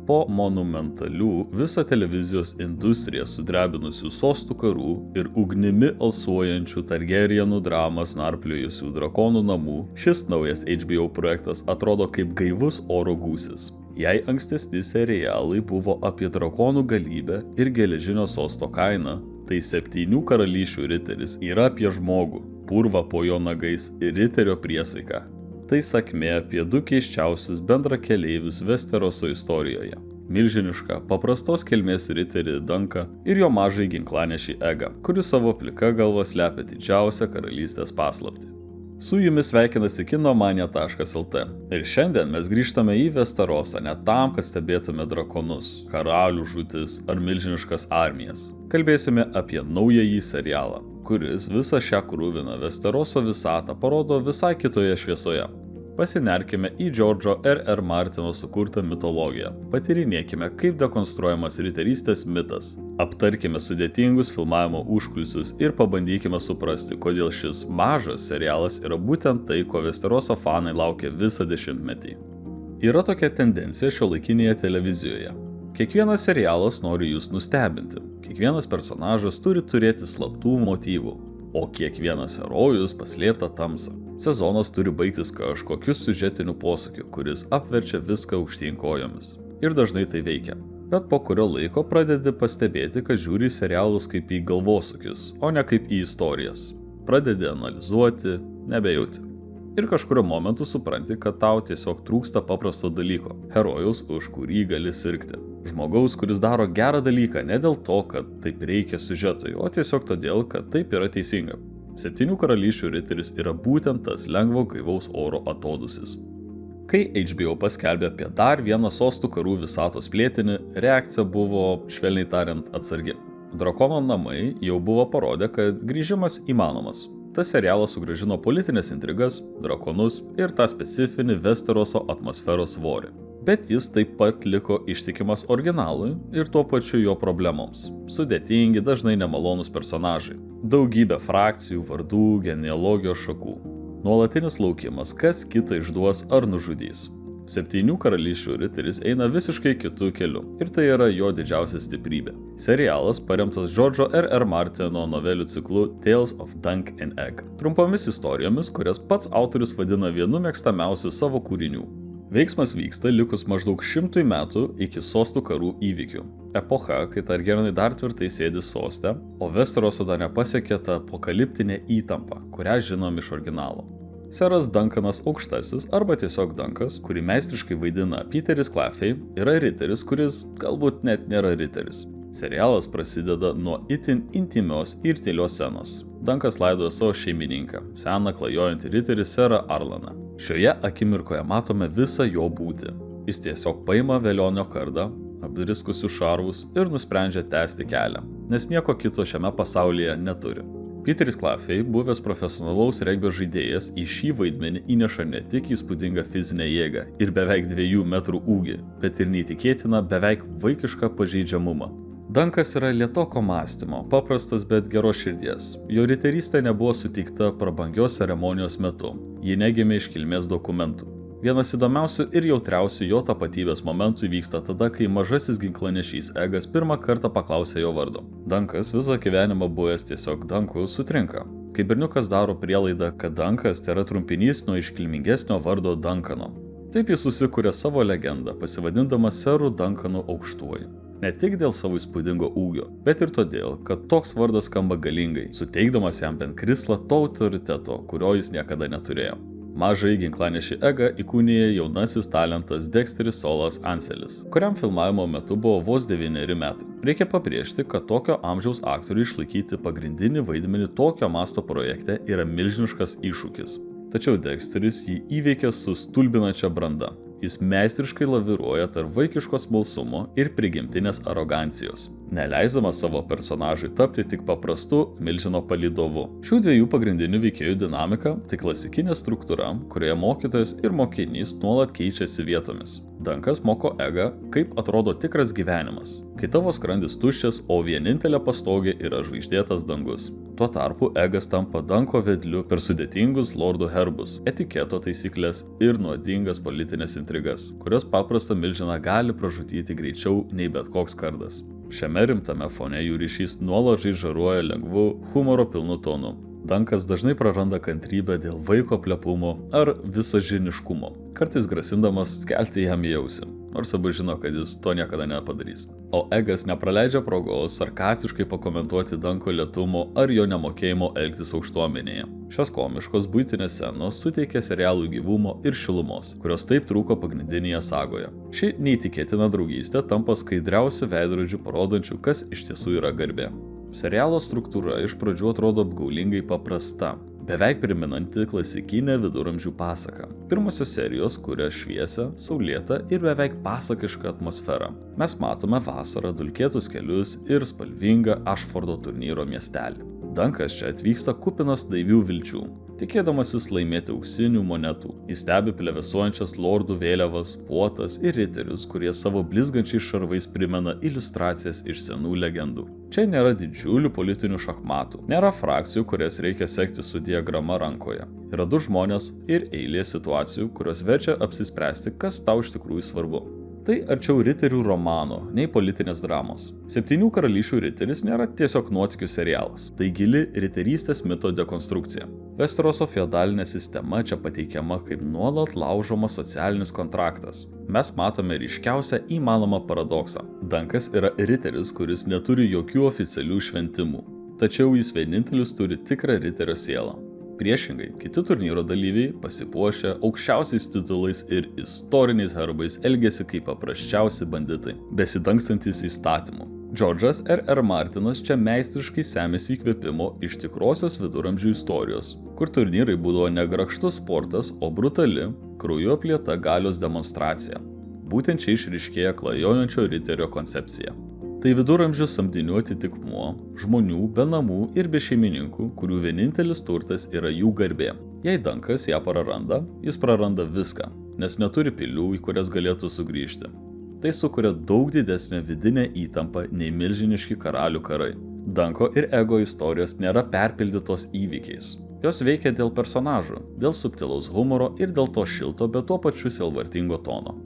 Po monumentalių visą televizijos industriją sudrebinusių sostų karų ir ugnimi alsuojančių Targaryenų dramas narpliojusių drakonų namų, šis naujas HBO projektas atrodo kaip gaivus oro gūsis. Jei ankstesni serialai buvo apie drakonų galybę ir geležinio sosto kainą, tai 7 karalysčių riteris yra apie žmogų, purvą po jo nagais ir riterio priesaiką. Tai sakmė apie 2 keisčiausius bendrakeleivius Westeroso istorijoje – milžinišką, paprastos kilmės riterį Dunką ir jo mažai ginklanešį Eggą, kuris savo plika galva slepia didžiausią karalystės paslaptį. Su jumis sveikinasi kinomania.lt ir šiandien mes grįžtame į Westerosą ne tam, kad stebėtume drakonus, karalių žūtis ar milžiniškas armijas. Kalbėsime apie naująjį serialą, kuris visą šią kruviną Westeroso visatą parodo visai kitoje šviesoje. Pasinerkime į George'o R.R. Martino sukurtą mitologiją, patyrinėkime, kaip dekonstruojamas riterystės mitas, aptarkime sudėtingus filmavimo užkulisius ir pabandykime suprasti, kodėl šis mažas serialas yra būtent tai, ko Westeroso fanai laukia visą dešimtmetį. Yra tokia tendencija šiuolaikinėje televizijoje. Kiekvienas serialas nori jūs nustebinti, kiekvienas personažas turi turėti slaptų motyvų, o kiekvienas herojus paslėptą tamsą. Sezonas turi baigtis kažkokiu siužetiniu posakiu, kuris apverčia viską aukštyn kojomis. Ir dažnai tai veikia. Bet po kurio laiko pradedi pastebėti, kad žiūri serialus kaip į galvosukius, o ne kaip į istorijas. Pradedi analizuoti, nebejauti. Ir kažkurio momentu supranti, kad tau tiesiog trūksta paprasto dalyko – herojaus, už kurį gali sirgti. Žmogaus, kuris daro gerą dalyką ne dėl to, kad taip reikia siužetui, o tiesiog todėl, kad taip yra teisinga. 7 karalysčių riteris yra būtent tas lengvo gaivaus oro atodūsis. Kai HBO paskelbė apie dar vieną sostų karų visatos plėtinį, reakcija buvo, švelniai tariant, atsargi. Drakono namai jau buvo parodę, kad grįžimas įmanomas. Tas serialas sugrąžino politinės intrigas, drakonus ir tą specifinį Westeroso atmosferos svorį. Bet jis taip pat liko ištikimas originalui ir tuo pačiu jo problemoms. Sudėtingi, dažnai nemalonūs personažai. Daugybė frakcijų, vardų, genealogijos šakų. Nuolatinis laukimas, kas kitą išduos ar nužudys. 7 karalysčių riteris eina visiškai kitų kelių ir tai yra jo didžiausia stiprybė. Serialas paremtas George'o R.R. Martino novelių ciklu Tales of Dunk and Egg. Trumpomis istorijomis, kurias pats autorius vadina vienu mėgstamiausių savo kūrinių. Veiksmas vyksta likus maždaug 100 metų iki sostų karų įvykių. Epocha, kai Targaryenai dar tvirtai sėdi soste, o Westeroso dar nepasiekė ta apokaliptinė įtampa, kurią žinom iš originalo. Seras Duncanas Aukštasis arba tiesiog Dunkas, kurį meistriškai vaidina Peteris Claffey, yra riteris, kuris galbūt net nėra riteris. Serialas prasideda nuo itin intymios ir tylios scenos. Dunkas laidoja savo šeimininką, seną klajojantį riterį Serą Arlaną. Šioje akimirkoje matome visą jo būtį. Jis tiesiog paima velionio kardą, apdriskusius šarvus ir nusprendžia tęsti kelią, nes nieko kito šiame pasaulyje neturi. Peteris Claffey, buvęs profesionalaus regbio žaidėjas, į šį vaidmenį įneša ne tik įspūdingą fizinę jėgą ir beveik 2 metrų ūgį, bet ir neįtikėtiną beveik vaikišką pažeidžiamumą. Dunkas yra lėtoko mąstymo, paprastas, bet geros širdies. Jo riterystė nebuvo suteikta prabangios ceremonijos metu. Ji negimė iš kilmės dokumentų. Vienas įdomiausių ir jautriausių jo tapatybės momentų vyksta tada, kai mažasis ginklanešys Eggas pirmą kartą paklausė jo vardo. Dunkas visą gyvenimą buvęs tiesiog Dunku sutrinka. Kai berniukas daro prielaidą, kad Dunkas tai yra trumpinys nuo iškilmingesnio vardo Duncano. Taip jis susikuria savo legendą, pasivadindamas Seru Duncanu Aukštuoju. Ne tik dėl savo įspūdingo ūgio, bet ir todėl, kad toks vardas skamba galingai, suteikdamas jam bent krislą to autoriteto, kurio jis niekada neturėjo. Mažai ginklanešį Eggą įkūnija jaunasis talentas Dexteris Solas Anselis, kuriam filmavimo metu buvo vos 9 metai. Reikia pabrėžti, kad tokio amžiaus aktoriui išlaikyti pagrindinį vaidmenį tokio masto projekte yra milžiniškas iššūkis. Tačiau Dexteris jį įveikia su stulbinančia branda. Jis meistriškai laviruoja tarp vaikiško smalsumo ir prigimtinės arogancijos, neleisdamas savo personažui tapti tik paprastu milžino palydovu. Šių 2 pagrindinių veikėjų dinamika tai klasikinė struktūra, kurioje mokytojas ir mokinys nuolat keičiasi vietomis. Dankas moko Egą, kaip atrodo tikras gyvenimas, kai tavo skrandis tuščias, o vienintelė pastogė yra žvaigždėtas dangus. Tuo tarpu Egas tampa Danko vedliu per sudėtingus lordų herbus, etiketo taisyklės ir nuodingas politinės intrigas, kurios paprastą milžiną gali pražudyti greičiau nei bet koks kardas. Šiame rimtame fone jų ryšys nuolat žaižaruoja lengvu, humoro pilnu tonu. Dankas dažnai praranda kantrybę dėl vaiko plepumo ar visažiniškumo, kartais grasindamas skelti jam į ausį, nors abu žino, kad jis to niekada nepadarys. O Egas nepraleidžia progos sarkastiškai pakomentuoti Danko lėtumo ar jo nemokėjimo elgtis aukštuomenėje. Šios komiškos buitinės scenos suteikia serialui gyvumo ir šilumos, kurios taip trūko pagrindinėje sagoje. Ši neįtikėtina draugystė tampa skaidriausių veidrodžių parodančių, kas iš tiesų yra garbė. Serialo struktūra iš pradžių atrodo apgaulingai paprasta, beveik priminanti klasikinę viduramžių pasaką. Pirmosios serijos kuria šviesią, saulėtą ir beveik pasakišką atmosferą. Mes matome vasarą, dulkėtus kelius ir spalvingą Ashfordo turnyro miestelį. Dankas čia atvyksta kupinas naivių vilčių, tikėdamasis laimėti auksinių monetų. Jis stebi plevėsuojančias lordų vėliavas, puotas ir riterius, kurie savo blizgančiais šarvais primena iliustracijas iš senų legendų. Čia nėra didžiulių politinių šachmatų, nėra frakcijų, kurias reikia sekti su diagrama rankoje. Yra du žmonės ir eilė situacijų, kurios verčia apsispręsti, kas tau iš tikrųjų svarbu. Tai arčiau riterių romano, nei politinės dramos. 7 karalysčių riteris nėra tiesiog nuotykių serialas. Tai gili riterystės mito dekonstrukcija. Westeroso feodalinė sistema čia pateikiama kaip nuolat laužomas socialinis kontraktas. Mes matome ryškiausią įmanomą paradoksą. Dankas yra riteris, kuris neturi jokių oficialių šventimų. Tačiau jis vienintelis turi tikrą riterio sielą. Priešingai, kiti turnyro dalyviai, pasipuošę aukščiausiais titulais ir istoriniais herbais, elgiasi kaip paprasčiausi banditai, besidangstantis įstatymų. Džordžas R.R. Martinas čia meistriškai semėsi įkvėpimo iš tikrosios viduramžių istorijos, kur turnyrai būdavo ne grakštus sportas, o brutali, krauju aplieta galios demonstracija. Būtent čia išryškėja klajojančio riterio koncepcija. Tai viduramžių samdinių atitikmuo, žmonių be namų ir be šeimininkų, kurių vienintelis turtas yra jų garbė. Jei Dankas ją praranda, jis praranda viską, nes neturi pilių, į kurias galėtų sugrįžti. Tai sukuria daug didesnę vidinę įtampą nei milžiniški karalių karai. Danko ir Ego istorijos nėra perpildytos įvykiais. Jos veikia dėl personažų, dėl subtilaus humoro ir dėl to šilto, bet tuo pačiu sielvartingo tono.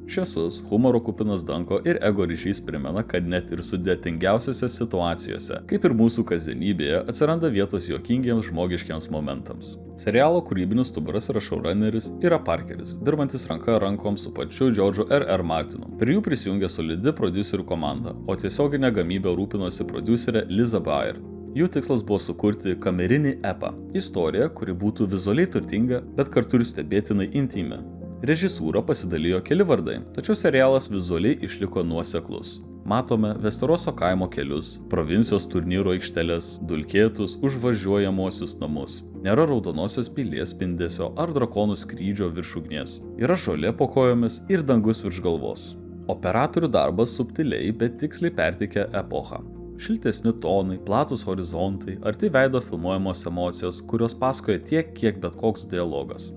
Šviesus, humoro kupinas Danko ir Ego ryšys primena, kad net ir sudėtingiausiose situacijose, kaip ir mūsų kasdienybėje, atsiranda vietos juokingiems žmogiškiams momentams. Serialo kūrybinis stuburas yra showrunneris Ira Parkeris, dirbantis ranka rankom su pačiu George'u R.R. Martinu. Prie jų prisijungė solidi prodiuserių komanda, o tiesioginę gamybę rūpinosi prodiuserė Liza Baer. Jų tikslas buvo sukurti kamerinį epą, istoriją, kuri būtų vizualiai turtinga, bet kartu ir stebėtinai intymi. Režisūrą pasidalijo keli vardai, tačiau serialas vizualiai išliko nuoseklus. Matome Westeroso kaimo kelius, provincijos turnyro aikšteles, dulkėtus užvažiuojamuosius namus. Nėra raudonosios pilies spindesio ar drakonų skrydžio virš ugnies. Yra žolė po kojomis ir dangus virš galvos. Operatorių darbas subtiliai, bet tiksliai perteikia epochą. Šiltesni tonai, platus horizontai, arti veido filmuojamos emocijos, kurios pasakoja tiek, kiek bet koks dialogas.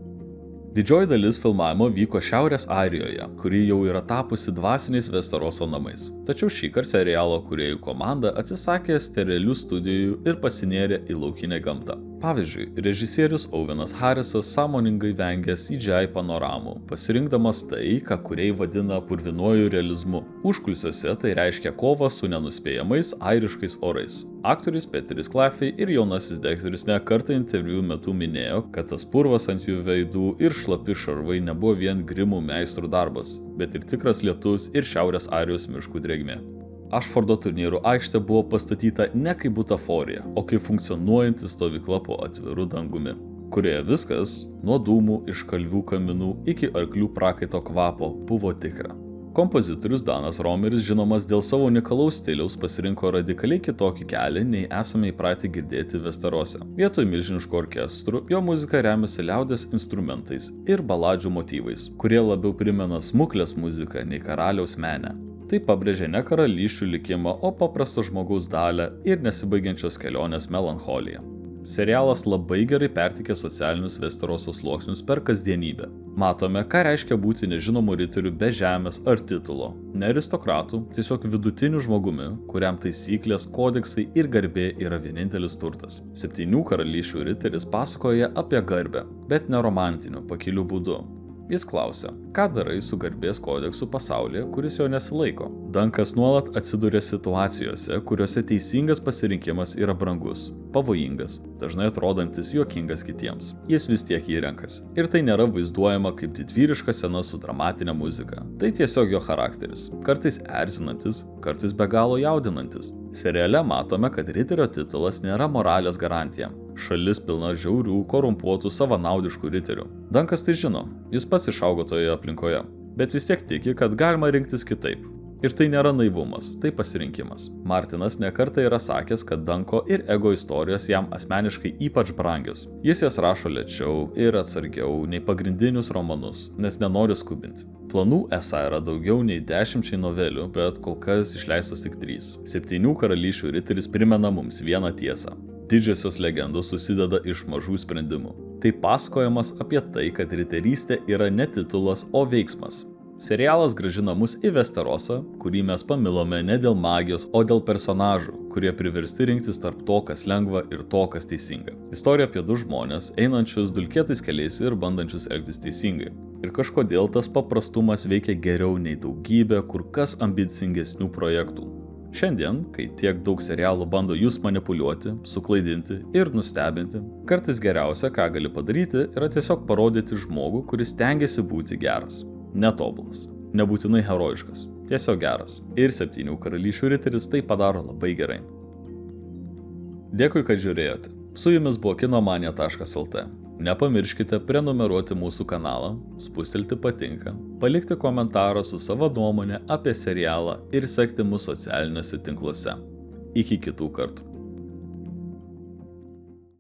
Didžioji dalis filmavimo vyko Šiaurės Airijoje, kuri jau yra tapusi dvasiniais Westeroso namais. Tačiau šįkart serialo kūrėjų komanda atsisakė sterilių studijų ir pasinėrė į laukinę gamtą. Pavyzdžiui, režisierius Owenas Harrisas sąmoningai vengia CGI panoramų, pasirinkdamas tai, ką kūrėjai vadina purvinuoju realizmu. Užkulisiuose tai reiškia kovą su nenuspėjamais airiškais orais. Aktorius Peteris Claffey ir jaunasis Dexteris ne kartą interviu metu minėjo, kad tas purvas ant jų veidų ir šlapi šarvai nebuvo vien grimų meistrų darbas, bet ir tikras lietus ir Šiaurės Airijos miškų drėgmė. Ashfordo turnyrų aikštė buvo pastatyta ne kaip butaforija, o kaip funkcionuojanti stovykla po atviru dangumi, kurioje viskas, nuo dūmų iš kalvių kaminų iki arklių prakaito kvapo, buvo tikra. Kompozitorius Danas Romeris, žinomas dėl savo unikalaus stiliaus, pasirinko radikaliai kitokį kelią, nei esame įpratę girdėti Westerose. Vietoj milžiniškų orkestrų, jo muzika remiasi liaudies instrumentais ir baladžių motyvais, kurie labiau primena smuklės muziką nei karaliaus menę. Tai pabrėžia ne karalysčių likimą, o paprasto žmogaus dalią ir nesibaigiančios kelionės melancholiją. Serialas labai gerai pertikė socialinius Westeroso sluoksnius per kasdienybę. Matome, ką reiškia būti nežinomu riteriu be žemės ar titulo. Ne aristokratų, tiesiog vidutiniu žmogumi, kuriam taisyklės, kodeksai ir garbė yra vienintelis turtas. 7 karalysčių riteris pasakoja apie garbę, bet ne romantiniu, pakiliu būdu. Jis klausia, ką darai su garbės kodeksu pasaulyje, kuris jo nesilaiko. Dankas nuolat atsiduria situacijose, kuriuose teisingas pasirinkimas yra brangus, pavojingas, dažnai atrodantis juokingas kitiems. Jis vis tiek jį renkasi. Ir tai nėra vaizduojama kaip didvyriška scena su dramatinė muzika. Tai tiesiog jo charakteris. Kartais erzinantis, kartais be galo jaudinantis. Seriale matome, kad riterio titulas nėra moralės garantija. Šalis pilna žiaurių, korumpuotų, savanaudiškų riterių. Dankas tai žino, jis pats išaugo toje aplinkoje, bet vis tiek tiki, kad galima rinktis kitaip. Ir tai nėra naivumas, tai pasirinkimas. Martinas nekartą yra sakęs, kad Danko ir ego istorijos jam asmeniškai ypač brangios. Jis jas rašo lėčiau ir atsargiau nei pagrindinius romanus, nes nenori skubinti. Planų esą yra daugiau nei 10 novelių, bet kol kas išleistos tik 3. 7 karalysčių riteris primena mums vieną tiesą. Didžiosios legendos susideda iš mažų sprendimų. Tai pasakojimas apie tai, kad riterystė yra ne titulas, o veiksmas. Serialas grąžina mus į Westerosą, kurį mes pamilome ne dėl magijos, o dėl personažų, kurie priversti rinktis tarp to, kas lengva ir to, kas teisinga. Istorija apie 2 žmonės, einančius dulkėtais keliais ir bandančius elgtis teisingai. Ir kažkodėl tas paprastumas veikia geriau nei daugybė kur kas ambicingesnių projektų. Šiandien, kai tiek daug serialų bando jūs manipuliuoti, suklaidinti ir nustebinti, kartais geriausia, ką gali padaryti, yra tiesiog parodyti žmogų, kuris stengiasi būti geras. Netobulas, nebūtinai herojiškas, tiesiog geras. Ir 7 karalysčių riteris tai padaro labai gerai. Dėkui, kad žiūrėjote. Su jumis buvo kinomania.lt. Nepamirškite prenumeruoti mūsų kanalą, spustelti patinka, palikti komentarą su savo nuomonė apie serialą ir sekti mus socialiniuose tinkluose. Iki kitų kartų.